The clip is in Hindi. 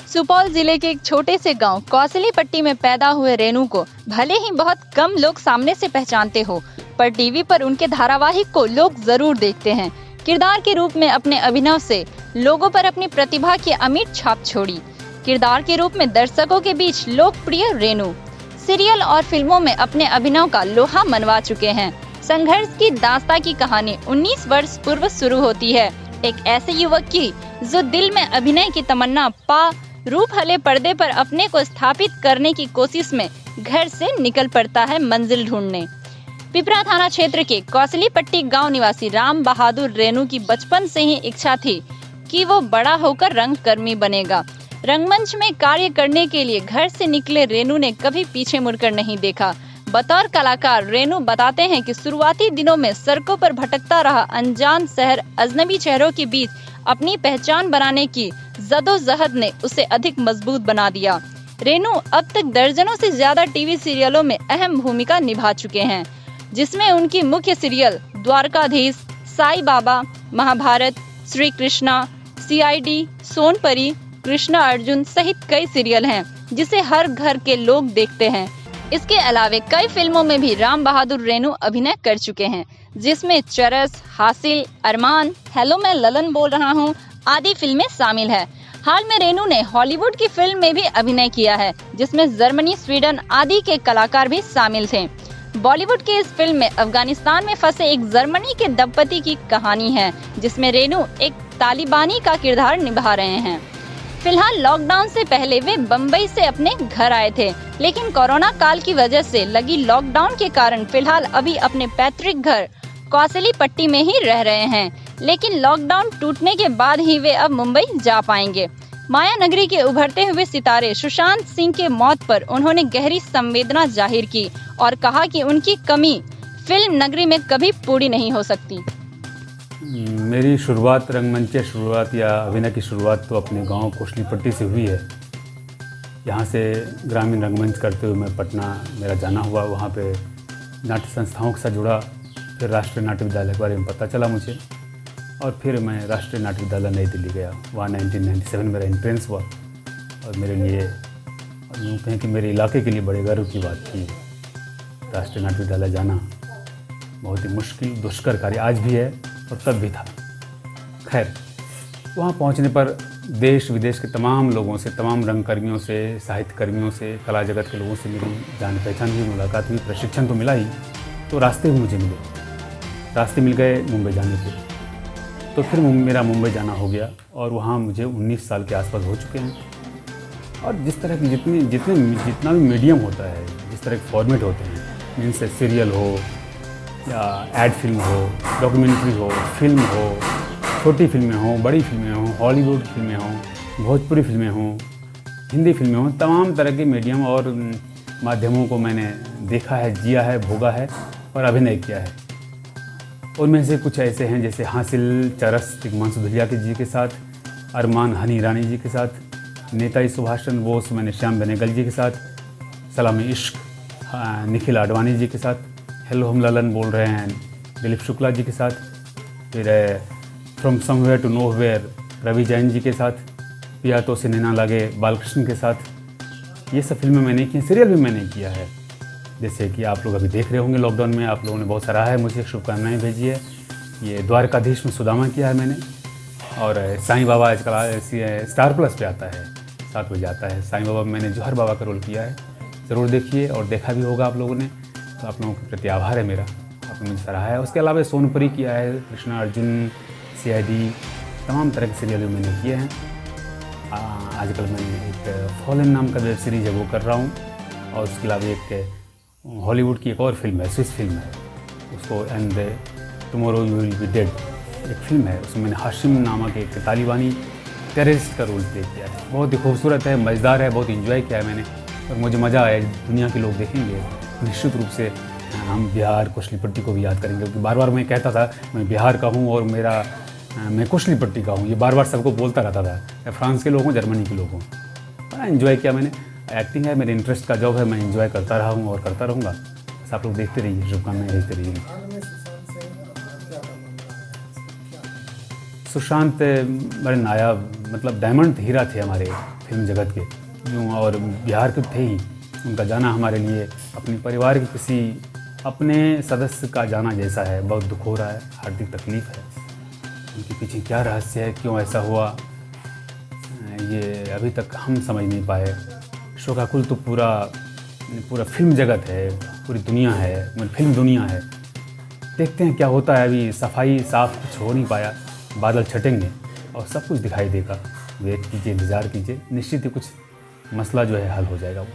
सुपौल जिले के एक छोटे से गांव कौसलीपट्टी में पैदा हुए रेनू को भले ही बहुत कम लोग सामने से पहचानते हो, पर टीवी पर उनके धारावाहिक को लोग जरूर देखते हैं। किरदार के रूप में अपने अभिनव से लोगों पर अपनी प्रतिभा की अमिट छाप छोड़ी। किरदार के रूप में दर्शकों के बीच लोकप्रिय रेनू सीरियल और फिल्मों में अपने अभिनव का लोहा मनवा चुके हैं। संघर्ष की दास्तां की कहानी 19 वर्ष पूर्व शुरू होती है। एक ऐसे युवक की जो दिल में अभिनय की तमन्ना पा रूप हले पर्दे पर अपने को स्थापित करने की कोशिश में घर से निकल पड़ता है मंजिल ढूंढने। पिपरा थाना क्षेत्र के कौसलीपट्टी गांव निवासी राम बहादुर रेनू की बचपन से ही इच्छा थी कि वो बड़ा होकर रंगकर्मी बनेगा। रंगमंच में कार्य करने के लिए घर से निकले रेनू ने कभी पीछे मुड़कर नहीं देखा। बतौर कलाकार रेनू बताते हैं कि शुरुआती दिनों में सड़कों पर भटकता रहा अनजान शहर अजनबी चेहरों के बीच अपनी पहचान बनाने की जदोजहद ने उसे अधिक मजबूत बना दिया। रेनू अब तक दर्जनों से ज्यादा टीवी सीरियलों में अहम भूमिका निभा चुके हैं, जिसमें उनकी मुख्य सीरियल द्वारकाधीश, साईं बाबा, महाभारत, श्री कृष्णा, सीआईडी, सोनपरी, कृष्णा अर्जुन सहित कई सीरियल हैं, जिसे हर घर के लोग देखते हैं। इसके अलावे कई फिल्मों में भी राम बहादुर रेनू अभिनय कर चुके हैं, जिसमें चरस, हासिल, अरमान, हेलो मैं ललन बोल रहा हूँ आदि फिल्में शामिल है। हाल में रेनू ने हॉलीवुड की फिल्म में भी अभिनय किया है, जिसमें जर्मनी, स्वीडन आदि के कलाकार भी शामिल थे। बॉलीवुड की इस फिल्म में अफगानिस्तान में फंसे एक जर्मनी के दंपति की कहानी है, जिसमें रेनू एक तालिबानी का किरदार निभा रहे हैं। फिलहाल लॉकडाउन से पहले वे बम्बई से अपने घर आए थे, लेकिन कोरोना काल की वजह से लगी लॉकडाउन के कारण फिलहाल अभी अपने पैतृक घर कौसलीपट्टी में ही रह रहे हैं। लेकिन लॉकडाउन टूटने के बाद ही वे अब मुंबई जा पाएंगे। माया नगरी के उभरते हुए सितारे सुशांत सिंह के मौत पर उन्होंने गहरी संवेदना जाहिर की और कहा कि उनकी कमी फिल्म नगरी में कभी पूरी नहीं हो सकती। मेरी शुरुआत, रंगमंच की शुरुआत या अभिनय की शुरुआत तो अपने गांव कौसलीपट्टी से हुई है। यहाँ से ग्रामीण रंगमंच करते हुए मैं पटना मेरा जाना हुआ, वहाँ पे नाट्य संस्थाओं के साथ जुड़ा। फिर राष्ट्रीय नाट्य विद्यालय के बारे में पता चला मुझे, और फिर मैं राष्ट्रीय नाट्य विद्यालय नई दिल्ली गया। वहाँ 1997 मेरा एंट्रेंस हुआ, और मेरे लिए, और यूँ कहें कि मेरे इलाके के लिए बड़े गर्व की बात थी। राष्ट्रीय नाट्य विद्यालय जाना बहुत ही मुश्किल, दुष्कर कार्य आज भी है और तब भी था। खैर, वहाँ पहुँचने पर देश विदेश के तमाम लोगों से, तमाम रंगकर्मियों से, साहित्य कर्मियों से, कला जगत के लोगों से मेरी जान पहचान हुई, मुलाकात हुई, प्रशिक्षण तो मिला ही, तो रास्ते भी मुझे मिले। रास्ते मिल गए मुंबई जाने के, तो फिर मेरा मुंबई जाना हो गया, और वहाँ मुझे 19 साल के आसपास हो चुके हैं। और जिस तरह की जितना भी मीडियम होता है, जिस तरह के फॉर्मेट होते हैं, जिनसे सीरियल हो या एड फिल्म हो, डॉक्यूमेंट्री हो, फिल्म हो, छोटी फिल्में हों, बड़ी फिल्में हों, हॉलीवुड फिल्में हों, भोजपुरी फिल्में हों, हिंदी फिल्में हों, तमाम तरह के मीडियम और माध्यमों को मैंने देखा है, जिया है, भोगा है और अभिनय किया है। उनमें से कुछ ऐसे हैं जैसे हासिल, चरस हिमांशु धुलिया जी के साथ, अरमान हनी ईरानी जी के साथ, नेताजी सुभाष चंद्र बोस मैंने श्याम बेनेगल जी के साथ, सलामी इश्क निखिल आडवाणी जी के साथ, हेलो हम ललन बोल रहे हैं दिलीप शुक्ला जी के साथ, फिर from somewhere to nowhere Ravi Jain ji के साथ, पिया तो से नैना लागे बालकृष्ण के साथ। ये सब फिल्में मैंने की, सीरियल भी मैंने किया है, जैसे कि आप लोग अभी देख रहे होंगे लॉकडाउन में, आप लोगों ने बहुत सराहा है, मुझे शुभकामनाएं भेजी है। ये द्वारकाधीश में सुदामा किया है मैंने, और साईं बाबा आजकल स्टार प्लस पे आता है, 7 बजे आता है। साईं बाबा में मैंने जौहर बाबा का रोल किया है, ज़रूर देखिए, और देखा भी होगा आप लोगों ने, तो आप लोगों के प्रति आभार है मेरा, आपने मुझे सराहा है। उसके अलावा सोनपरी किया है, कृष्णा अर्जुन, सीआईडी, तमाम तरह के सीरियल मैंने किए हैं। आजकल मैंने एक फॉलन नाम का वेब सीरीज है वो कर रहा हूँ, और उसके अलावा एक हॉलीवुड की एक और फिल्म है, स्विस फिल्म है, उसको and tomorrow you will be dead एक फिल्म है, उसमें मैंने हाशिम नामक एक तालिबानी टेररिस्ट का रोल प्ले किया है। बहुत ही खूबसूरत है, मज़ेदार है, बहुत इंजॉय किया है मैंने, और मुझे मज़ा आया। दुनिया के लोग देखेंगे निश्चित रूप से हम बिहार कौसलीपट्टी को भी याद करेंगे, क्योंकि बार बार मैं कहता था मैं बिहार का हूँ और मैं कौसलीपट्टी का हूँ, ये बार बार सबको बोलता रहता था, या फ्रांस के लोग हों, जर्मनी के लोग हों। बड़ा इन्जॉय किया मैंने। एक्टिंग है, मेरे इंटरेस्ट का जॉब है, मैं इन्जॉय करता रहा हूँ और करता रहूँगा। बस आप लोग देखते रहिए, शुभकामनाएं भेजते रहिए। सुशांत बड़े नायाब, मतलब डायमंड हीरा थे हमारे फिल्म जगत के यूँ, और बिहार के थे ही। उनका जाना हमारे लिए अपने परिवार के किसी अपने सदस्य का जाना जैसा है। बहुत दुख हो रहा है, हार्दिक तकलीफ़ है। उनके पीछे क्या रहस्य है, क्यों ऐसा हुआ, ये अभी तक हम समझ नहीं पाए। शोकाकुल तो पूरा फिल्म जगत है, पूरी दुनिया है, मतलब फिल्म दुनिया है। देखते हैं क्या होता है। अभी सफाई साफ कुछ हो नहीं पाया, बादल छटेंगे और सब कुछ दिखाई देगा। वेट कीजिए, इंतज़ार कीजिए, निश्चित ही कुछ मसला जो है हल हो जाएगा वो।